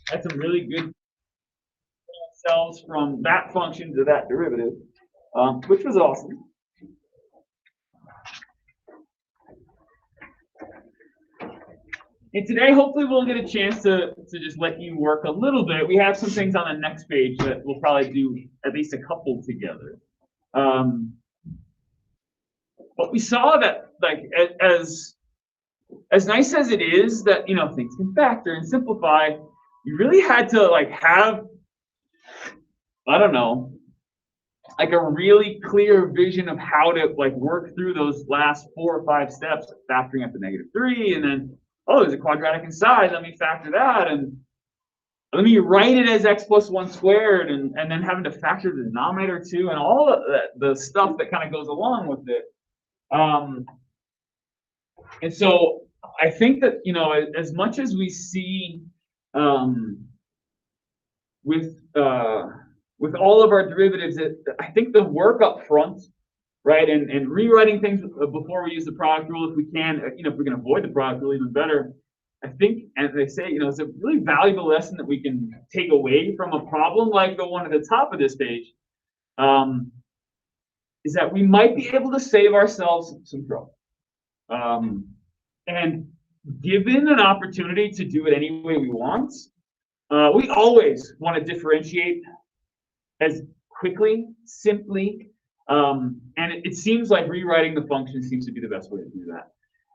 had some really good cells from that function to that derivative, which was awesome. And today, hopefully, we'll get a chance to just let you work a little bit. We have some things on the next page that we'll probably do at least a couple together. But we saw that, like, as nice as it is that, you know, things can factor and simplify, you really had to, like, have, I don't know, like a really clear vision of how to, like, work through those last 4 or 5 steps, factoring up to -3, and then, oh, there's a quadratic inside, let me factor that, and let me write it as x plus 1 squared, and then having to factor the denominator too, and all of the stuff that kind of goes along with it. And so I think that, you know, as much as we see with all of our derivatives, I think the work up front, right, and rewriting things before we use the product rule if we can, you know, if we can avoid the product rule even better. I think, as they say, you know, it's a really valuable lesson that we can take away from a problem like the one at the top of this page, is that we might be able to save ourselves some trouble. And given an opportunity to do it any way we want, we always want to differentiate as quickly, simply, and it seems like rewriting the function seems to be the best way to do that.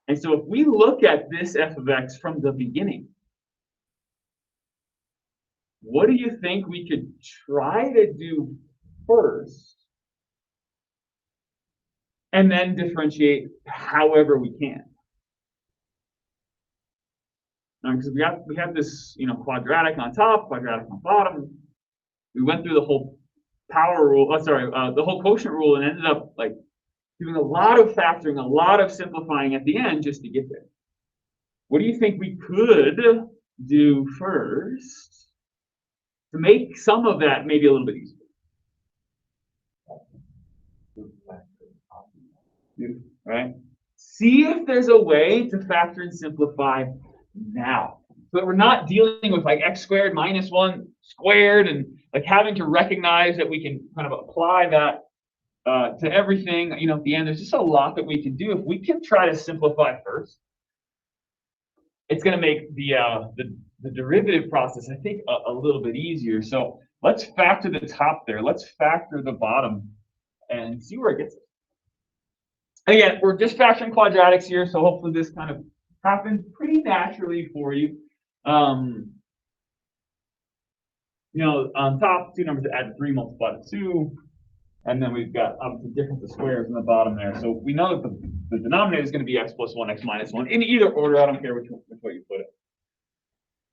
And so if we look at this f of x from the beginning, what do you think we could try to do first, and then differentiate however we can? Because we have this, you know, quadratic on top, quadratic on bottom. We went through the whole power rule, the whole quotient rule, and ended up like doing a lot of factoring, a lot of simplifying at the end just to get there. What do you think we could do first to make some of that maybe a little bit easier? Right? See if there's a way to factor and simplify now, so that we're not dealing with like x squared minus 1 squared and like having to recognize that we can kind of apply that to everything. You know, at the end, there's just a lot that we can do. If we can try to simplify first, it's going to make the derivative process, I think, a little bit easier. So let's factor the top there. Let's factor the bottom and see where it gets us. Again, we're just factoring quadratics here, so hopefully this kind of happens pretty naturally for you. You know, on top, 2 numbers that add 3 multiplied to 2. And then we've got obviously difference of squares in the bottom there. So we know that the denominator is going to be x plus 1, x minus 1 in either order. I don't care which way you put it.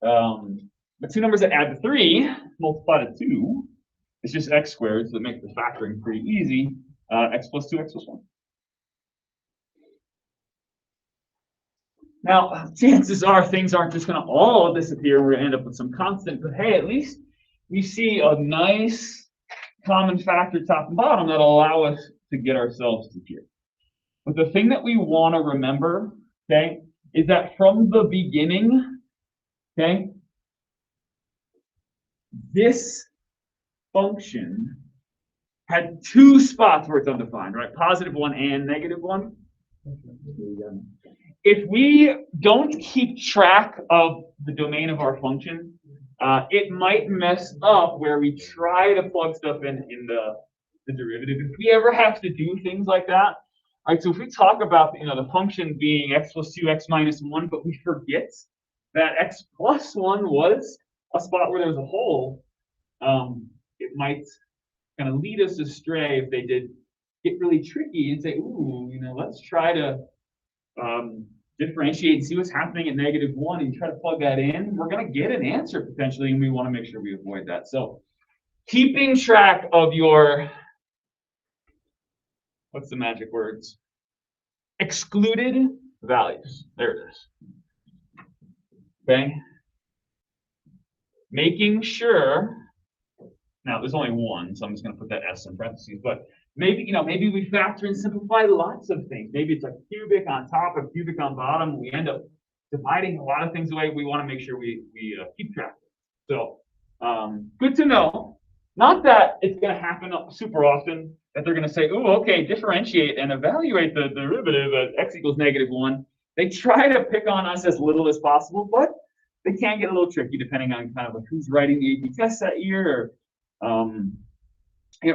The 2 numbers that add to 3 multiplied to 2 is just x squared, so it makes the factoring pretty easy. X plus 2, x plus 1. Now, chances are things aren't just going to all disappear and we're going to end up with some constant, but hey, at least we see a nice common factor top and bottom that'll allow us to get ourselves to here. But the thing that we want to remember, okay, is that from the beginning, okay, this function had 2 spots where it's undefined, right? +1 and -1. If we don't keep track of the domain of our function, it might mess up where we try to plug stuff in the derivative. If we ever have to do things like that, right? So if we talk about, you know, the function being x plus 2, x minus 1, but we forget that x plus 1 was a spot where there was a hole, it might kind of lead us astray if they did get really tricky and say, ooh, you know, let's try to differentiate and see what's happening at -1 and try to plug that in. We're going to get an answer potentially, and we want to make sure we avoid that. So keeping track of your, what's the magic words? Excluded values. There it is. Okay. Making sure, now there's only one, so I'm just going to put that S in parentheses, but maybe, you know, maybe we factor and simplify lots of things. Maybe it's a cubic on top, a cubic on bottom. We end up dividing a lot of things away. We want to make sure we keep track of it. So good to know. Not that it's going to happen super often, that they're going to say, oh, okay, differentiate and evaluate the derivative at x equals -1. They try to pick on us as little as possible, but they can get a little tricky depending on kind of like who's writing the AP test that year, or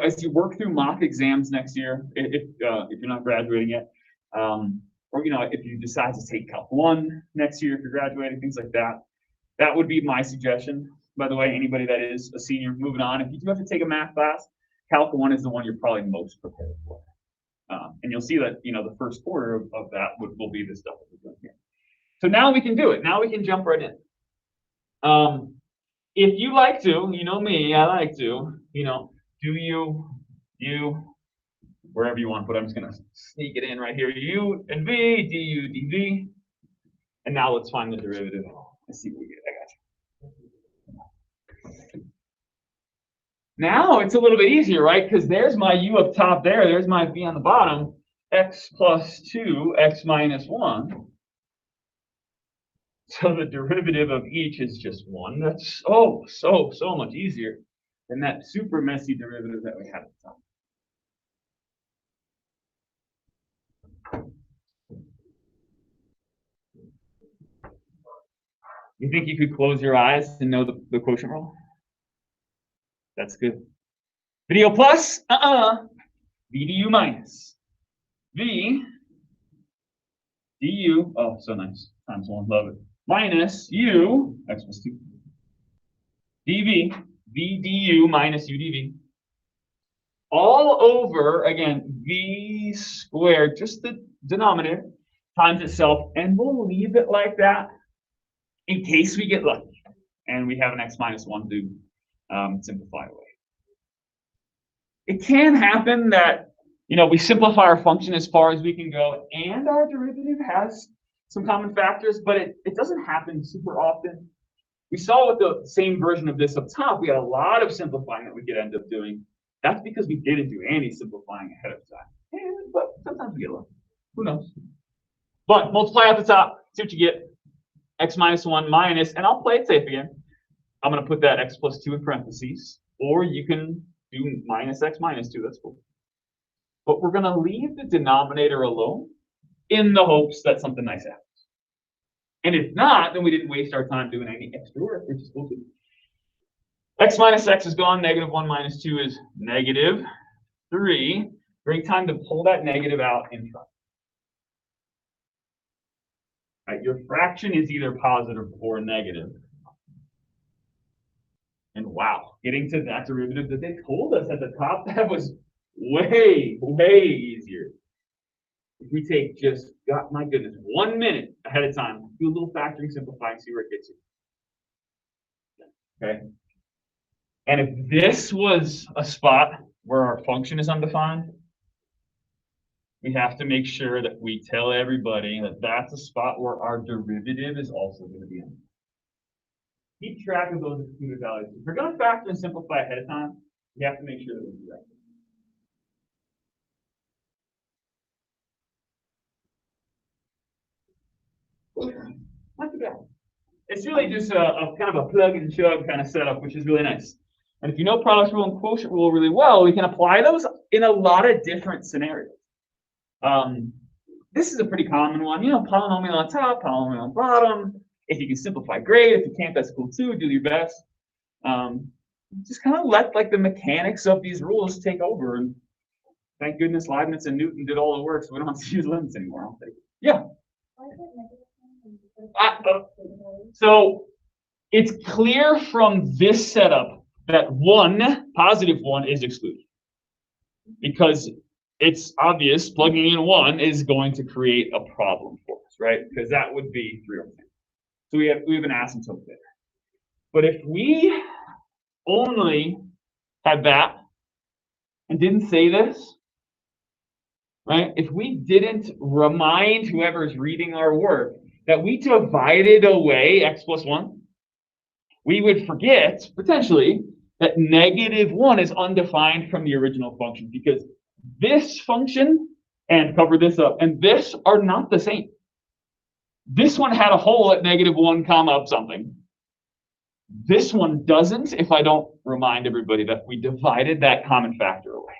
as you work through mock exams next year, if you're not graduating yet, or if you decide to take Calc 1 next year if you're graduating, things like that. That would be my suggestion. By the way, anybody that is a senior moving on, if you do have to take a math class, Calc 1 is the one you're probably most prepared for. And you'll see that the first quarter of that will be the stuff that we're doing here. So now we can do it. Now we can jump right in. If you like to, you know me, I like to, do you, wherever you want to put it, I'm just going to sneak it in right here. U and V, du, dv. And now let's find the derivative. Let's see what we get. I got you. Now it's a little bit easier, right? Because there's my u up top there. There's my v on the bottom. X plus 2, x minus 1. So the derivative of each is just 1. That's so much easier than that super messy derivative that we had at the top. You think you could close your eyes and know the quotient rule? That's good. Video plus, v du minus. V du, oh, so nice, times 1, love it. Minus u, x plus 2. dv, v du minus u dv. All over, again, v squared, just the denominator, times itself, and we'll leave it like that in case we get lucky and we have an x minus 1 to simplify away. It can happen that we simplify our function as far as we can go, and our derivative has some common factors, but it doesn't happen super often. We saw with the same version of this up top, we had a lot of simplifying that we could end up doing. That's because we didn't do any simplifying ahead of time. But sometimes we get lucky. Who knows? But multiply at the top, see what you get. X minus 1 minus, and I'll play it safe again. I'm going to put that x plus 2 in parentheses, or you can do minus x minus 2. That's cool. But we're going to leave the denominator alone in the hopes that something nice happens. And if not, then we didn't waste our time doing any extra work, which is cool too. X minus x is gone. -1 minus 2 is -3. Great time to pull that negative out in front. Right, your fraction is either positive or negative. And wow, getting to that derivative that they told us at the top, that was way easier. If we take just, God, my goodness, 1 minute ahead of time, do a little factoring, simplifying, see where it gets you. Okay. And if this was a spot where our function is undefined, we have to make sure that we tell everybody that that's a spot where our derivative is also going to be in. Keep track of those excluded values. If we're going to factor and simplify ahead of time, we have to make sure that we do that. Not too bad. It's really just a kind of a plug and chug kind of setup, which is really nice. And if you know product rule and quotient rule really well, we can apply those in a lot of different scenarios. This is a pretty common one. Polynomial on top, polynomial on bottom. If you can simplify, great. If you can't, that's cool too. Do your best. Just kind of let the mechanics of these rules take over. And thank goodness Leibniz and Newton did all the work, so we don't have to use limits anymore. I'll take it. Yeah. So it's clear from this setup that positive 1 is excluded, because it's obvious plugging in 1 is going to create a problem for us, right? Because that would be 3 over 10. So we have an asymptote there. But if we only had that and didn't say this, right? If we didn't remind whoever's reading our work that we divided away x plus 1, we would forget, potentially, that -1 is undefined from the original function, because this function, and cover this up, and this are not the same. This one had a hole at -1 comma up something. This one doesn't if I don't remind everybody that we divided that common factor away.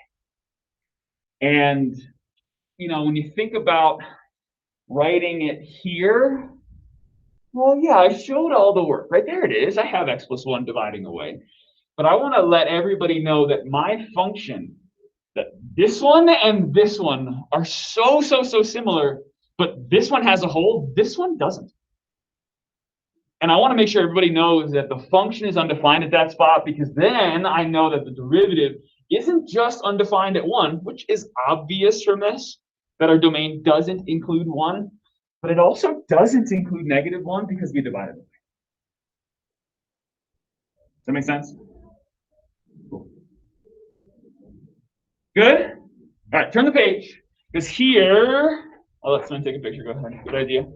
And, when you think about writing it here, well, yeah, I showed all the work, right? There it is. I have x plus 1 dividing away. But I want to let everybody know that my function, that this one and this one are so similar, but this one has a hole, this one doesn't. And I want to make sure everybody knows that the function is undefined at that spot, because then I know that the derivative isn't just undefined at 1, which is obvious from this, that our domain doesn't include 1, but it also doesn't include -1 because we divided it. Does that make sense? Cool. Good? All right, turn the page. Because here, I'll let someone take a picture. Go ahead. Good idea.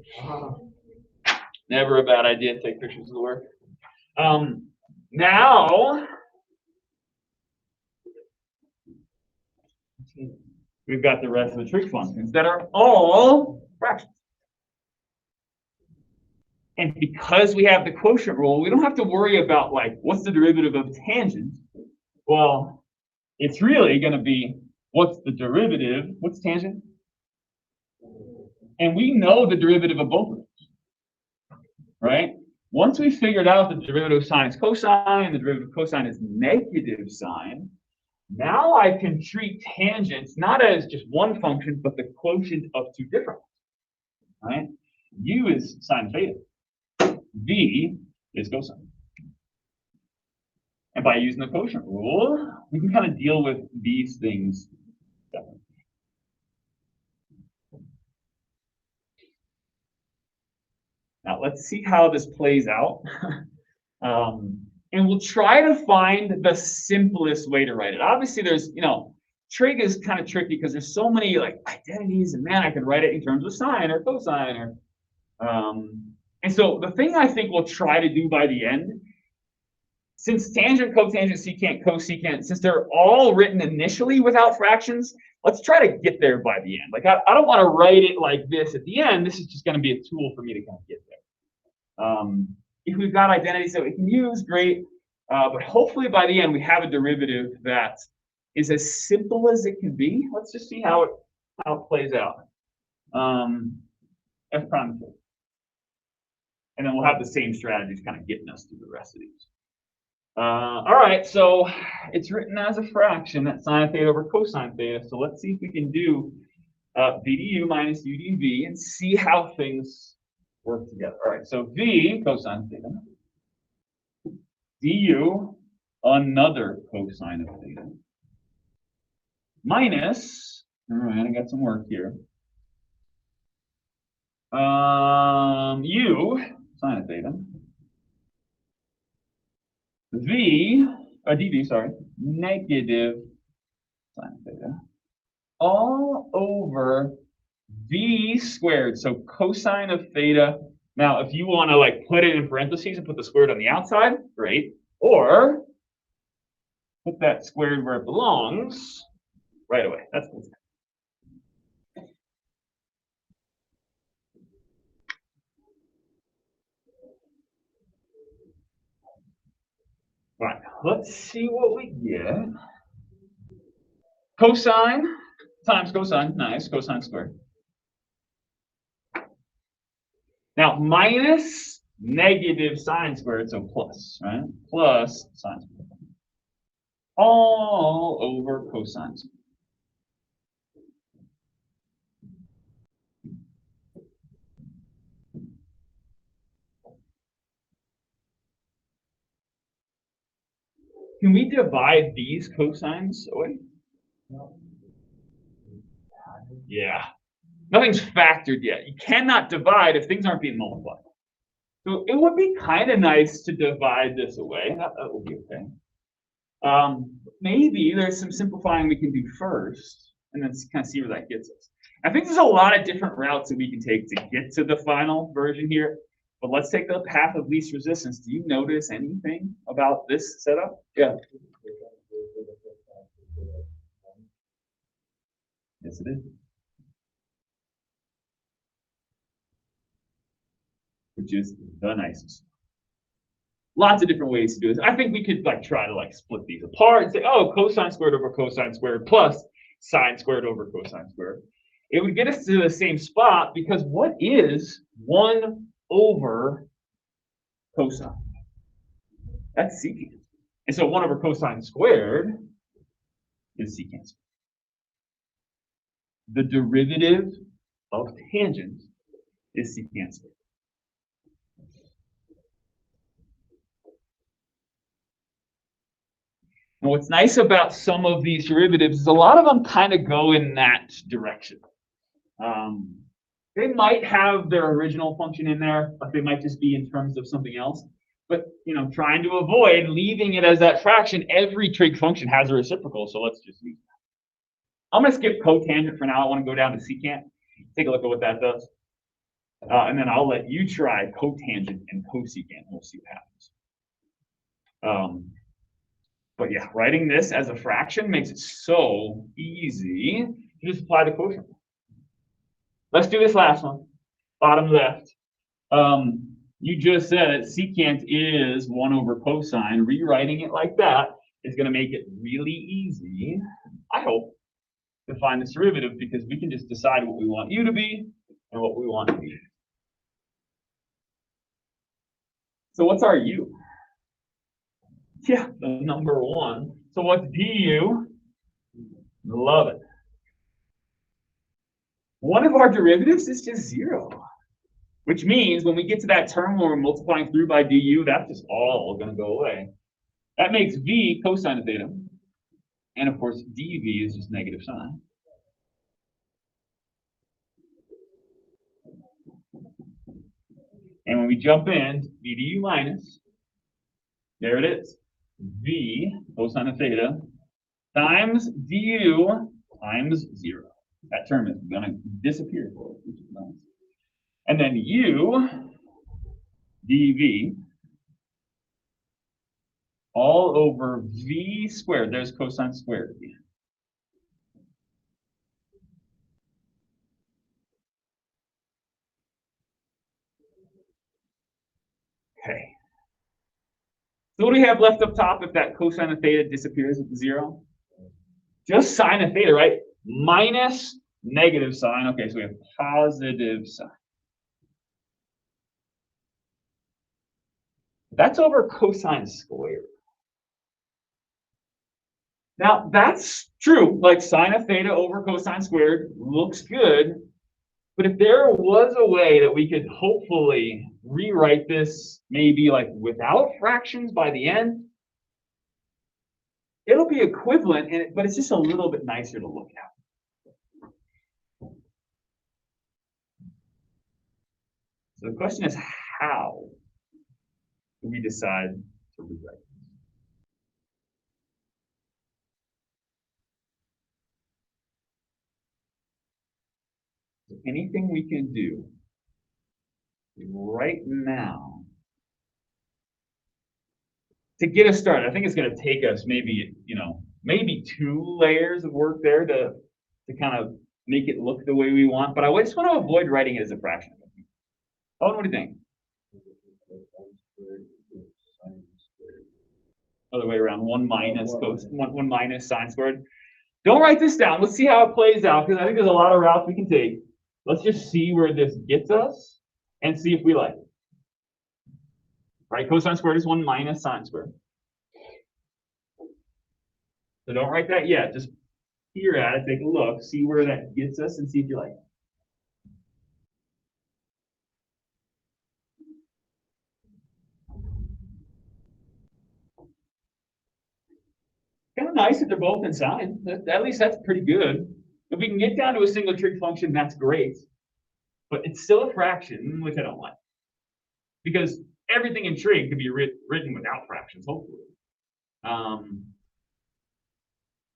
Never a bad idea to take pictures of the work. Now, we've got the rest of the trig functions that are all fractions. And because we have the quotient rule, we don't have to worry about, like, what's the derivative of tangent? Well, it's really going to be, what's the derivative? What's tangent? And we know the derivative of both of them, right? Once we figured out the derivative of sine is cosine, the derivative of cosine is negative sine, now I can treat tangents not as just one function, but the quotient of two different ones, right? U is sine theta. V is cosine. And by using the quotient rule, we can kind of deal with these things separately. Now, let's see how this plays out. And we'll try to find the simplest way to write it. Obviously, there's, trig is kind of tricky because there's so many identities, and man, I could write it in terms of sine or cosine and so the thing I think we'll try to do by the end, since tangent, cotangent, secant, cosecant, since they're all written initially without fractions, let's try to get there by the end. I don't want to write it like this at the end. This is just going to be a tool for me to kind of get there. If we've got identities that we can use, great. But hopefully by the end, we have a derivative that is as simple as it can be. Let's just see how it plays out. F prime. And then we'll have the same strategies kind of getting us through the rest of these. All right, so it's written as a fraction, that's sine theta over cosine theta. So let's see if we can do v du minus u dv and see how things work together. All right, so v cosine theta, du another cosine of theta, minus, all right, I got some work here, u sine of theta, dv, sorry, negative sine theta, all over v squared. So cosine of theta. Now, if you want to put it in parentheses and put the squared on the outside, great. Or put that squared where it belongs right away. That's cool. All right, let's see what we get. Cosine times cosine, nice, cosine squared. Now, minus negative sine squared, so plus, right? Plus sine squared. All over cosine squared. Can we divide these cosines away? No. Yeah. Nothing's factored yet. You cannot divide if things aren't being multiplied. So it would be kind of nice to divide this away. That would be okay. Maybe there's some simplifying we can do first, and then kind of see where that gets us. I think there's a lot of different routes that we can take to get to the final version here. But let's take the path of least resistance. Do you notice anything about this setup? Yeah. Yes, it is. Which is the nicest. lots of different ways to do this. I think we could like try to like split these apart and say, oh, cosine squared over cosine squared plus sine squared over cosine squared. It would get us to the same spot because what is 1 over cosine? That's secant. And so 1 over cosine squared is secant squared. The derivative of tangent is secant squared. And what's nice about some of these derivatives is a lot of them kind of go in that direction. They might have their original function in there, but they might just be in terms of something else. But trying to avoid leaving it as that fraction, every trig function has a reciprocal, so let's just use that. I'm going to skip cotangent for now. I want to go down to secant. Take a look at what that does. And then I'll let you try cotangent and cosecant, and we'll see what happens. But yeah, writing this as a fraction makes it so easy to just apply the quotient. Let's do this last one, bottom left. You just said that secant is 1 over cosine. Rewriting it like that is going to make it really easy, I hope, to find this derivative because we can just decide what we want u to be and what we want to be. So what's our u? Yeah, the number 1. So what's du? Love it. One of our derivatives is just 0, which means when we get to that term where we're multiplying through by du, that's just all going to go away. That makes v cosine of theta. And of course, dv is just negative sine. And when we jump in, v du minus, there it is, v cosine of theta times du times 0. That term is going to disappear, which is nice. And then u dv all over v squared. There's cosine squared again. Okay. So what do we have left up top if that cosine of theta disappears at the 0? Just sine of theta, right? Minus negative sine. Okay, so we have positive sine. That's over cosine squared. Now, that's true. Like sine of theta over cosine squared looks good. But if there was a way that we could hopefully rewrite this maybe like without fractions by the end, it'll be equivalent, but it's just a little bit nicer to look at. So the question is, how do we decide to rewrite it? So anything we can do right now to get us started. I think it's going to take us maybe, maybe 2 layers of work there to kind of make it look the way we want. But I just want to avoid writing it as a fraction. Oh, what do you think? Other way around, 1 minus one minus sine squared. Don't write this down. Let's see how it plays out because I think there's a lot of routes we can take. Let's just see where this gets us and see if we like it. Right, cosine squared is 1 minus sine squared. So don't write that yet. Just peer at it, take a look, see where that gets us, and see if you like it. Kind of nice that they're both in sine. At least that's pretty good. If we can get down to a single trig function, that's great. But it's still a fraction, which I don't like. Because everything in trig can be written without fractions, hopefully.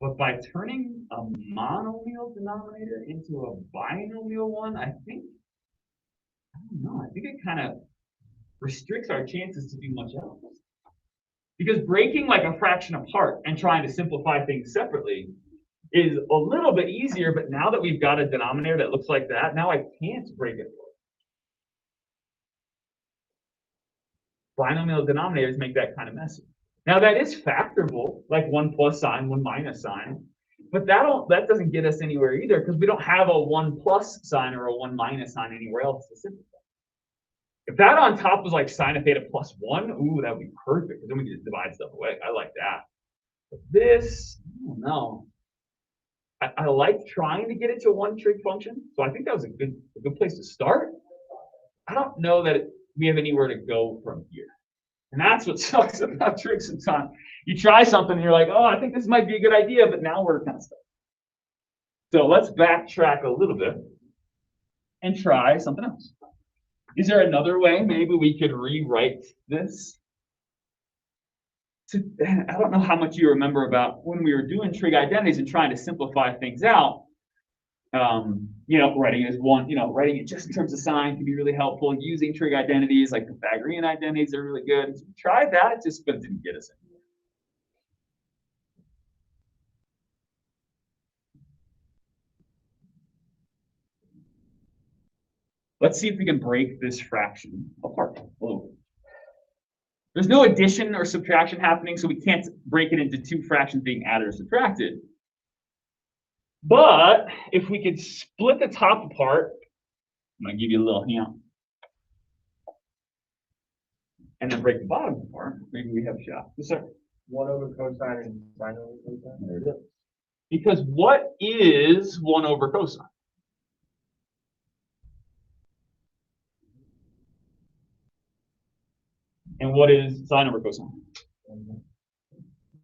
But by turning a monomial denominator into a binomial one, I don't know, I think it kind of restricts our chances to do much else. Because breaking like a fraction apart and trying to simplify things separately is a little bit easier, but now that we've got a denominator that looks like that, now I can't break it. binomial denominators make that kind of messy. Now that is factorable, like 1 plus sign, 1 minus sign, but that doesn't get us anywhere either because we don't have a 1 plus sign or a 1 minus sign anywhere else to simplify. If that on top was like sine of theta plus 1, ooh, that would be perfect because then we can just divide stuff away. I like that. But this, I don't know. I like trying to get it to one trig function, so I think that was a good place to start. I don't know that we have anywhere to go from here. And that's what sucks about trigs sometimes. You try something and you're like, oh, I think this might be a good idea, but now we're kind of stuck. So let's backtrack a little bit and try something else. Is there another way maybe we could rewrite this? I don't know how much you remember about when we were doing trig identities and trying to simplify things out. Writing it as one, writing it just in terms of sign can be really helpful. Using trig identities like Pythagorean identities are really good. So try that, it just didn't get us anywhere. Let's see if we can break this fraction apart a little bit. There's no addition or subtraction happening, so we can't break it into two fractions being added or subtracted. But if we could split the top apart, I'm going to give you a little hint, and then break the bottom apart, maybe we have a shot. Yes, sir. 1 over cosine and sine over cosine. There it is. Because what is 1 over cosine? And what is sine over cosine?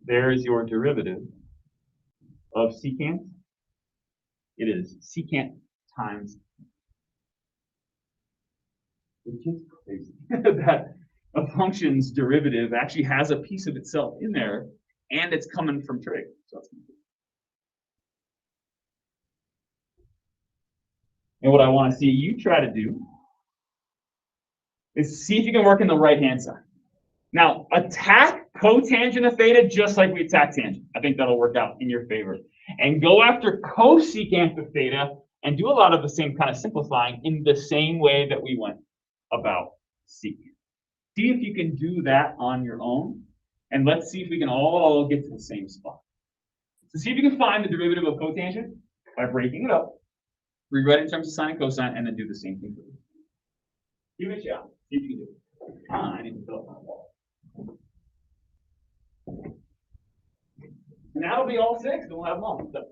There is your derivative of secant. It is secant times, which is crazy that a function's derivative actually has a piece of itself in there, and it's coming from trig. So that's and what I want to see you try to do is see if you can work in the right-hand side. Now, attack cotangent of theta just like we attack tangent. I think that'll work out in your favor. And go after cosecant of theta and do a lot of the same kind of simplifying in the same way that we went about secant. See if you can do that on your own, and let's see if we can all get to the same spot. So see if you can find the derivative of cotangent by breaking it up, rewrite it in terms of sine and cosine, and then do the same thing for it. Give it a shot. See if you can do it. I need to fill up my wall. And that'll be all 6, and we'll have them all. So.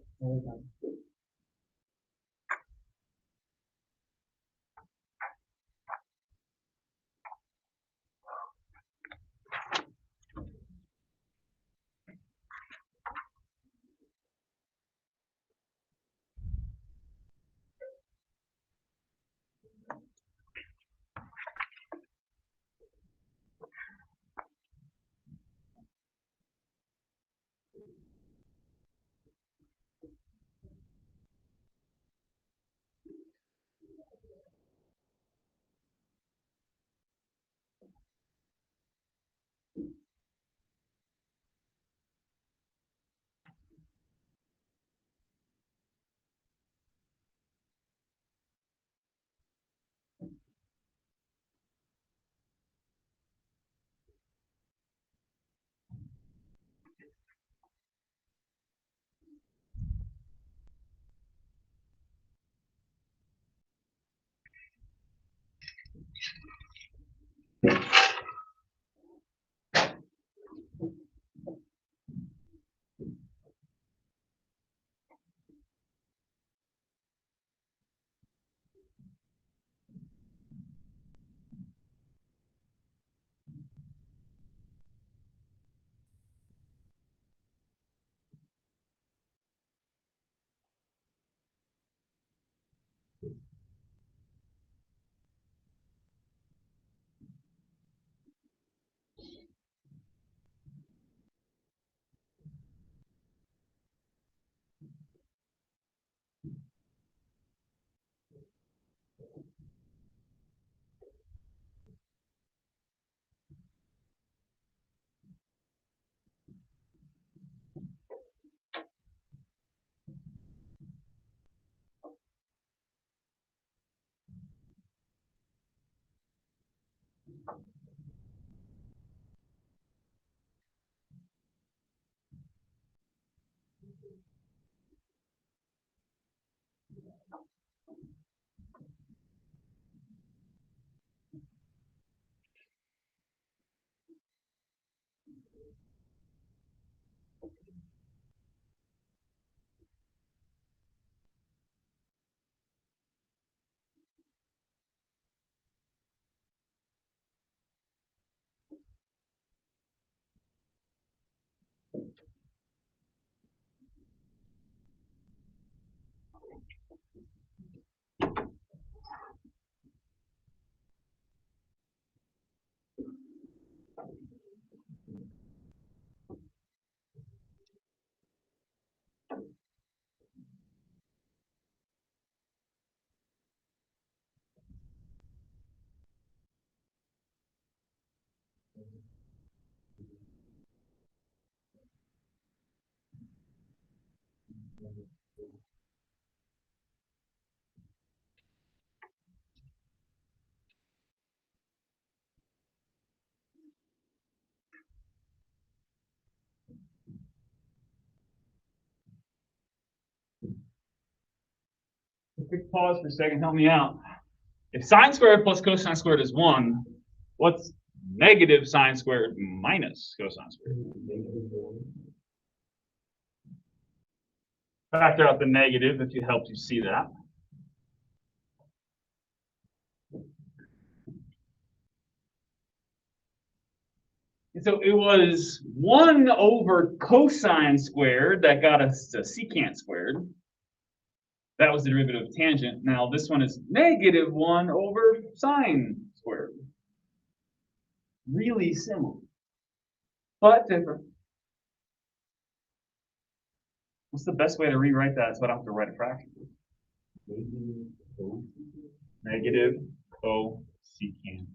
Quick pause for a second. Help me out. If sine squared plus cosine squared is 1, what's negative sine squared minus cosine squared? Factor out the negative if it helps you see that. And so it was 1 over cosine squared that got us to secant squared. That was the derivative of tangent. Now this one is negative 1 over sine squared. Really similar, but different. What's the best way to rewrite that so I don't have to write a fraction? Negative cosecant.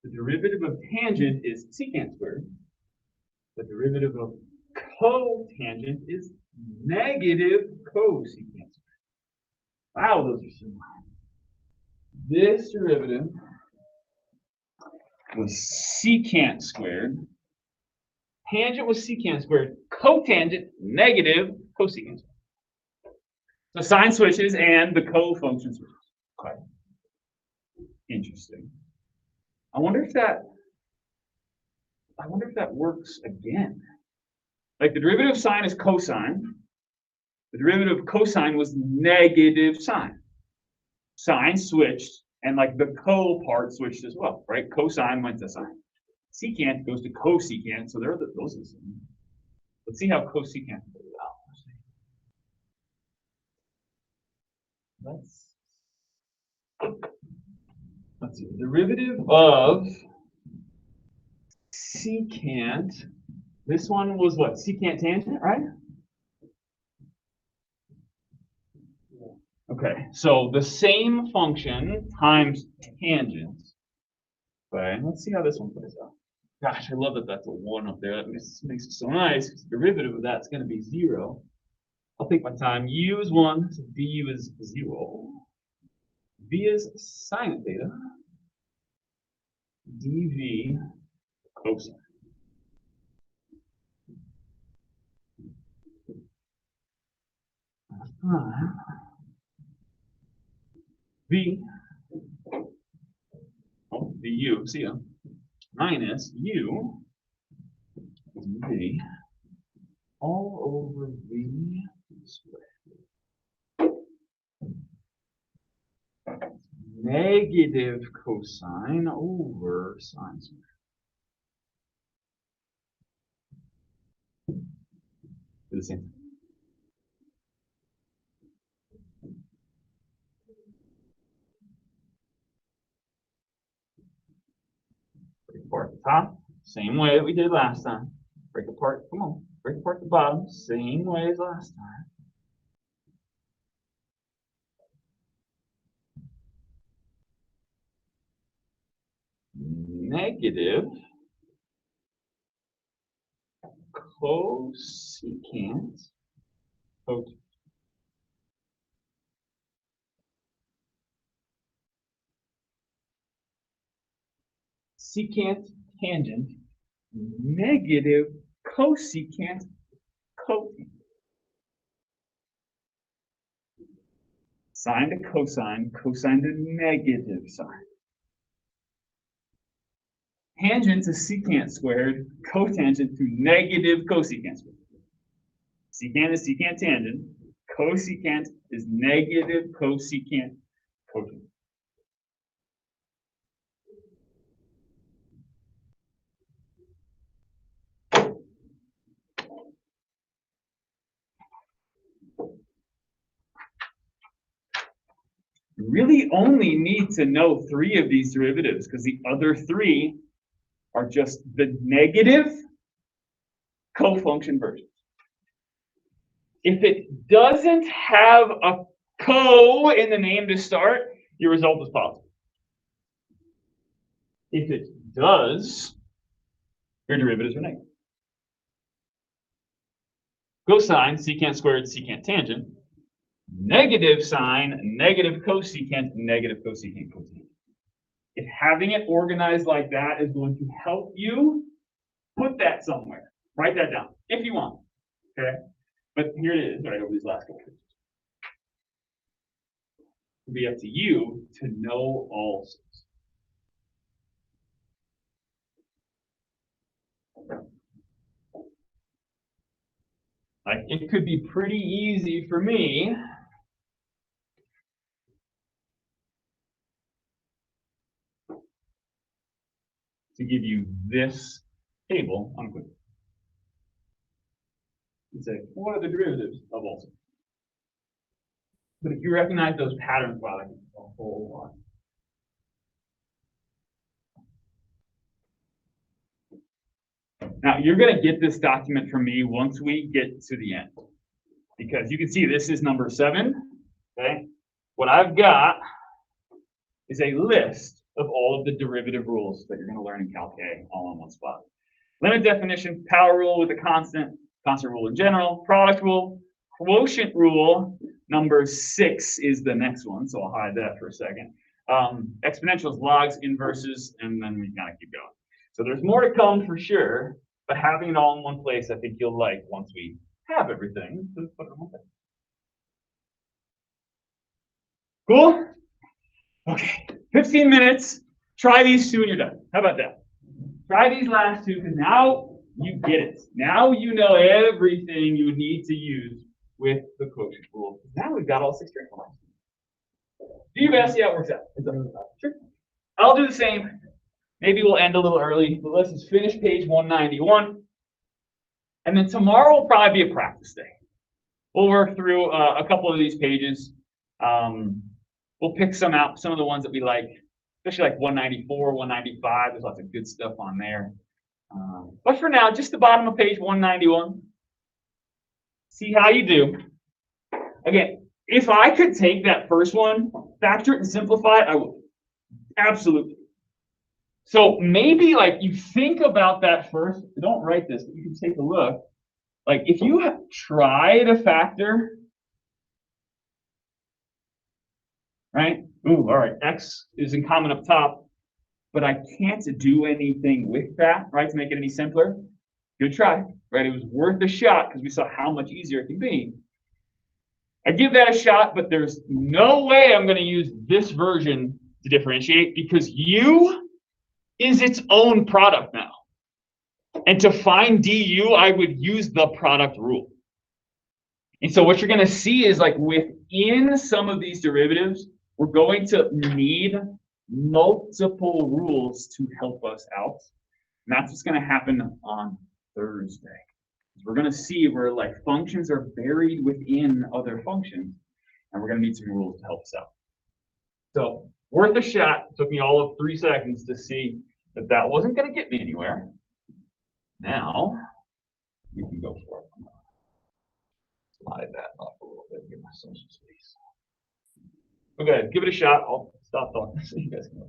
The derivative of tangent is secant squared. The derivative of cotangent is negative cosecant squared. Wow, those are similar. This derivative was secant squared. Tangent was secant squared. Cotangent, negative cosecant squared. So sign switches and the co-function switches. Okay. Interesting. I wonder if that works again. Like the derivative of sine is cosine. The derivative of cosine was negative sine. Sine switched, and like the co part switched as well, right? Cosine went to sine. Secant goes to cosecant, so those are the same. Let's see how cosecant goes out. Let's see. The derivative of secant. This one was what? Secant tangent, right? Okay, so the same function times tangent. Okay, let's see how this one plays out. Gosh, I love that that's a 1 up there. That makes it so nice. The derivative of that's going to be 0. I'll take my time. U is 1, so du is 0. V is sine of theta. dv cosine. V, the u, see ya, minus u v all over v squared. Negative cosine over sine squared. Do the same thing. Break apart the top, same way that we did last time. Break apart, come on, break apart the bottom, same way as last time. Negative cosecant cotangent. Secant tangent negative cosecant cotangent. Sine to cosine, cosine to negative sine. Tangent to secant squared, cotangent to negative cosecant squared. Secant is secant tangent. Cosecant is negative cosecant cotangent. You really only need to know 3 of these derivatives because the other 3 are just the negative cofunction versions. If it doesn't have a co in the name to start, your result is positive. If it does, your derivatives are negative. Cosine, secant squared, secant tangent. Negative sine, negative cosecant, negative cosecant cotangent. If having it organized like that is going to help you, put that somewhere. Write that down if you want. Okay? But here it is, right over these last couple pages. It'll be up to you to know all sorts. Like, it could be pretty easy for me to give you this table on quick. And say, what are the derivatives of all sorts? But if you recognize those patterns, wow, that's a whole lot. Now, you're going to get this document from me once we get to the end. Because you can see this is number 7. Okay? What I've got is a list of all of the derivative rules that you're going to learn in Calc A all in one spot. Limit definition, power rule with a constant rule in general, product rule, quotient rule, number 6 is the next one, so I'll hide that for a second. Exponentials, logs, inverses, and then we kind of keep going. So there's more to come for sure, but having it all in one place, I think you'll like once we have everything. Cool? Okay, 15 minutes. Try these 2 and you're done. How about that? Try these last 2 because now you get it. Now you know everything you would need to use with the quotient rule. Now we've got all 6 triangles. Do your best, see how it works out. Sure. I'll do the same. Maybe we'll end a little early, but let's just finish page 191. And then tomorrow will probably be a practice day. We'll work through a couple of these pages. We'll pick some out, some of the ones that we like, especially like 194, 195. There's lots of good stuff on there. But for now, just the bottom of page 191. See how you do. Again, if I could take that first one, factor it and simplify it, I would. Absolutely. So maybe like you think about that first. Don't write this, but you can take a look. Like if you have tried a factor, right? Ooh, all right, X is in common up top, but I can't do anything with that, right, to make it any simpler. Good try, right? It was worth a shot because we saw how much easier it can be. I give that a shot, but there's no way I'm going to use this version to differentiate because U is its own product now. And to find du, I would use the product rule. And so what you're going to see is like within some of these derivatives, we're going to need multiple rules to help us out. And that's what's going to happen on Thursday. We're going to see where like functions are buried within other functions, and we're going to need some rules to help us out. So worth a shot. It took me all of 3 seconds to see that that wasn't going to get me anywhere. Now we can go for it. Slide that up a little bit, give myself some space. Okay, give it a shot. I'll stop talking so you guys can.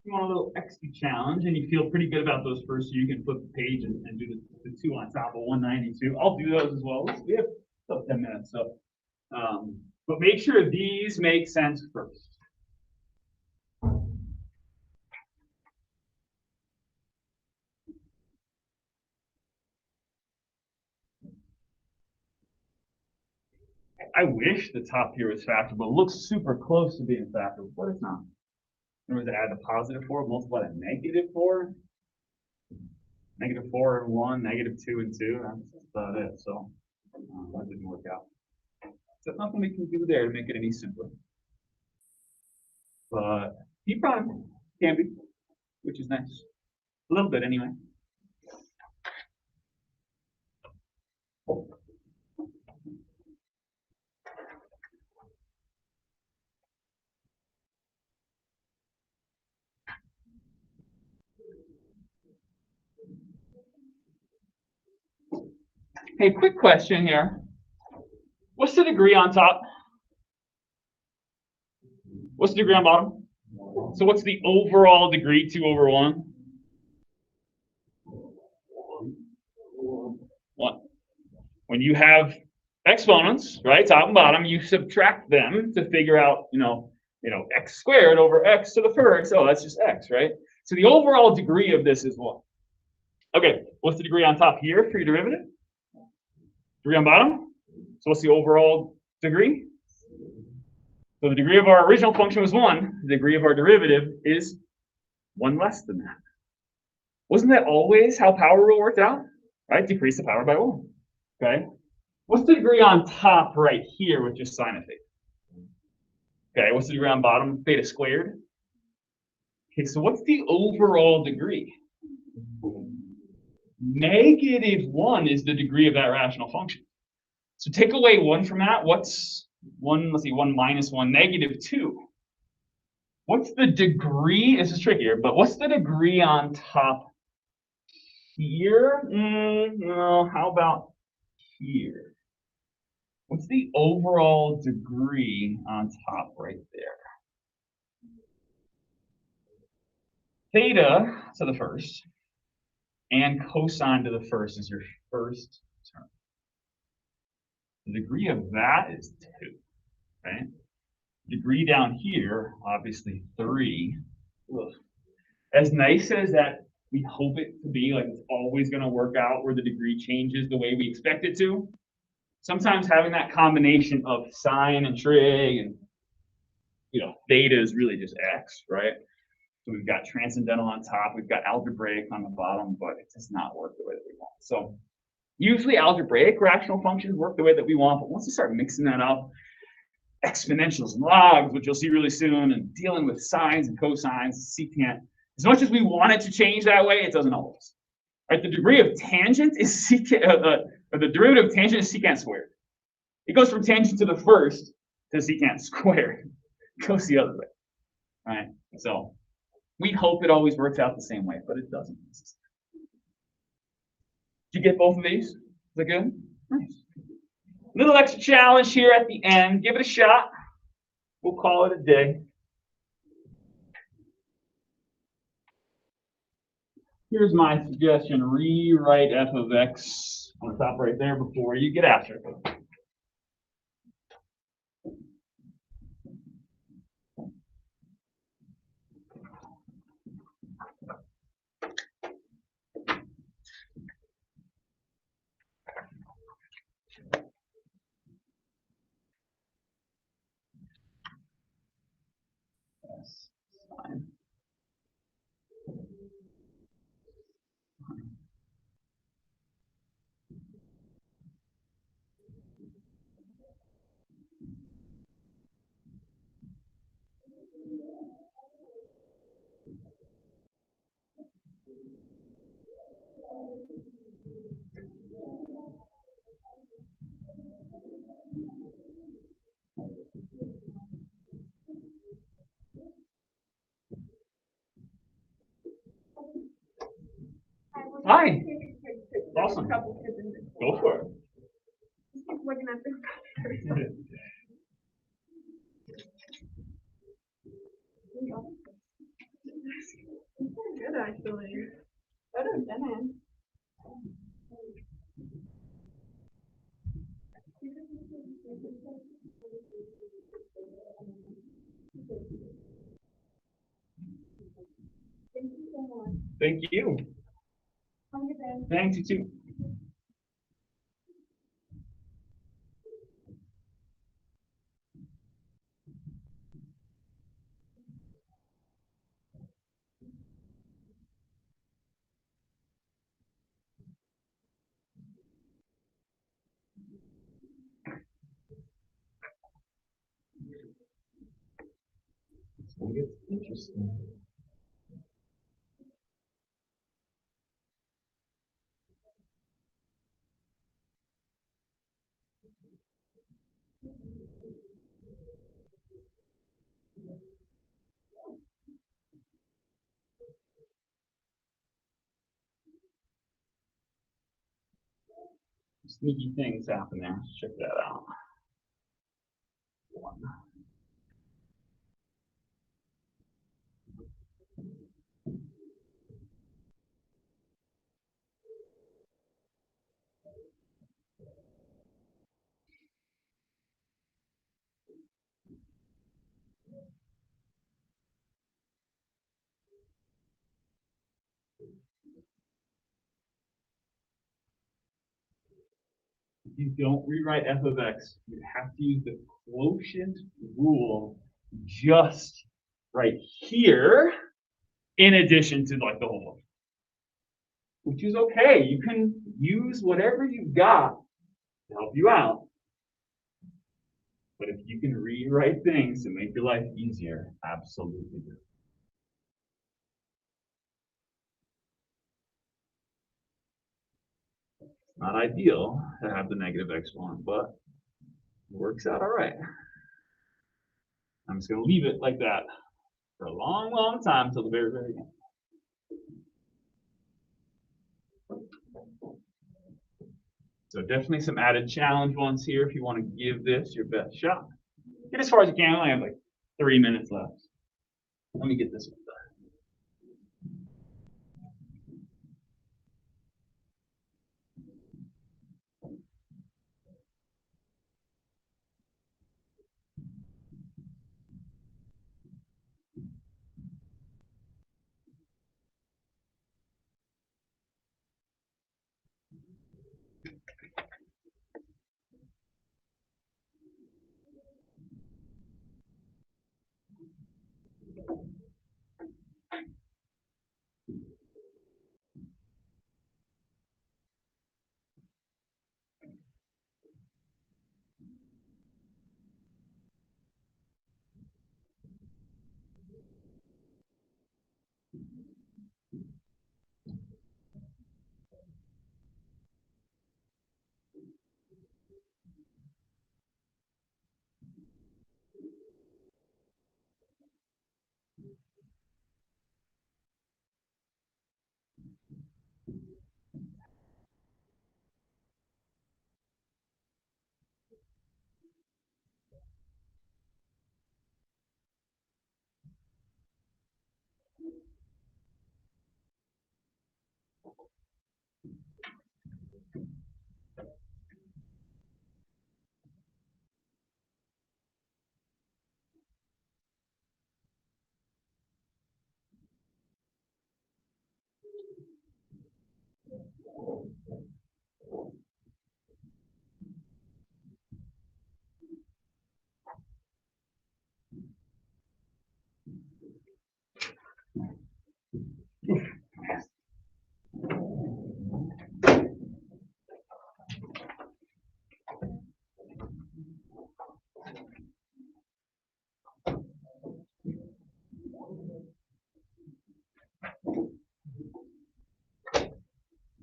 You want a little extra challenge and you feel pretty good about those first two, you can flip the page and do the two on top of 192. I'll do those as well. We have about 10 minutes. So, but make sure these make sense first. I wish the top here was factorable. It looks super close to being factorable, but it's not. Remember to add the positive 4, multiply the negative 4. Negative 4 and 1, negative 2 and 2. That's about it. So that didn't work out. So nothing we can do there to make it any simpler. But P prime can be, which is nice. A little bit anyway. Hey, quick question here. What's the degree on top? What's the degree on bottom? So what's the overall degree 2 over 1? 1. When you have exponents, right, top and bottom, you subtract them to figure out, x squared over x to the first. Oh, that's just x, right? So the overall degree of this is 1. Okay, what's the degree on top here for your derivative? Degree on bottom? So what's the overall degree? So the degree of our original function was 1. The degree of our derivative is 1 less than that. Wasn't that always how power rule worked out? Right? Decrease the power by 1. Okay? What's the degree on top right here with just sine of theta? Okay, what's the degree on bottom? Theta squared. Okay, so what's the overall degree? -1 is the degree of that rational function. So take away 1 from that. What's 1? Let's see, 1 minus 1, -2. What's the degree? This is trickier, but what's the degree on top here? No, how about here? What's the overall degree on top right there? Theta to the first and cosine to the first is your first term. The degree of that is 2, right? Degree down here, obviously 3. Ugh. As nice as that we hope it to be, like it's always going to work out where the degree changes the way we expect it to. Sometimes having that combination of sine and trig and theta is really just x, right? So we've got transcendental on top, we've got algebraic on the bottom, but it does not work the way that we want. So usually algebraic rational functions work the way that we want, but once you start mixing that up, exponentials and logs, which you'll see really soon, and dealing with sines and cosines, secant, as much as we want it to change that way, it doesn't always. Right? The degree of tangent is secant, the derivative of tangent is secant squared. It goes from tangent to the first to secant squared. It goes the other way. Right? So we hope it always works out the same way, but it doesn't. Did you get both of these? Is that good? Nice. Little extra challenge here at the end. Give it a shot. We'll call it a day. Here's my suggestion. Rewrite f of x on the top right there before you get after it. Yes, fine. Hi. Awesome. Go for it. Looking at this. Good, actually. Better than Dennis. Thank you so much. Thank you. Have a good day. Thanks, you too. It's interesting. Sneaky things happen there. Let's check that out. If you don't rewrite f of x, you have to use the quotient rule just right here in addition to like the whole book, which is okay. You can use whatever you've got to help you out. But if you can rewrite things to make your life easier, absolutely do. Not ideal to have the negative exponent, but it works out all right. I'm just going to leave it like that for a long, long time until the very, very end. So definitely some added challenge ones here if you want to give this your best shot. Get as far as you can. I only have like 3 minutes left. Let me get this one done.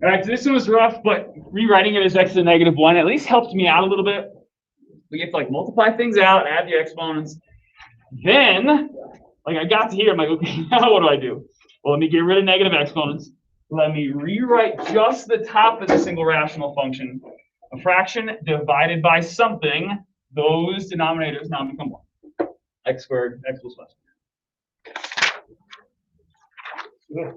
All right, so this one was rough, but rewriting it as x to the -1 at least helped me out a little bit. We get to like multiply things out, add the exponents. Then, like I got to here, I'm like, okay, now what do I do? Well, let me get rid of negative exponents. Let me rewrite just the top of the single rational function. A fraction divided by something, those denominators now become 1. X squared, x plus 5. Okay.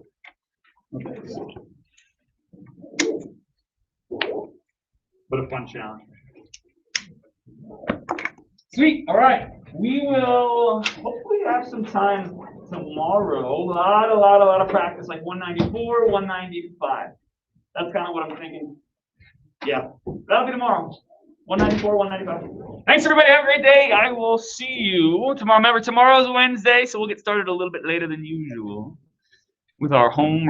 But a fun challenge. Sweet. All right. We will hopefully have some time tomorrow. A lot of practice, like 194, 195. That's kind of what I'm thinking. Yeah, that'll be tomorrow. 194, 195. Thanks, everybody. Have a great day. I will see you tomorrow. Remember, tomorrow's Wednesday, so we'll get started a little bit later than usual with our home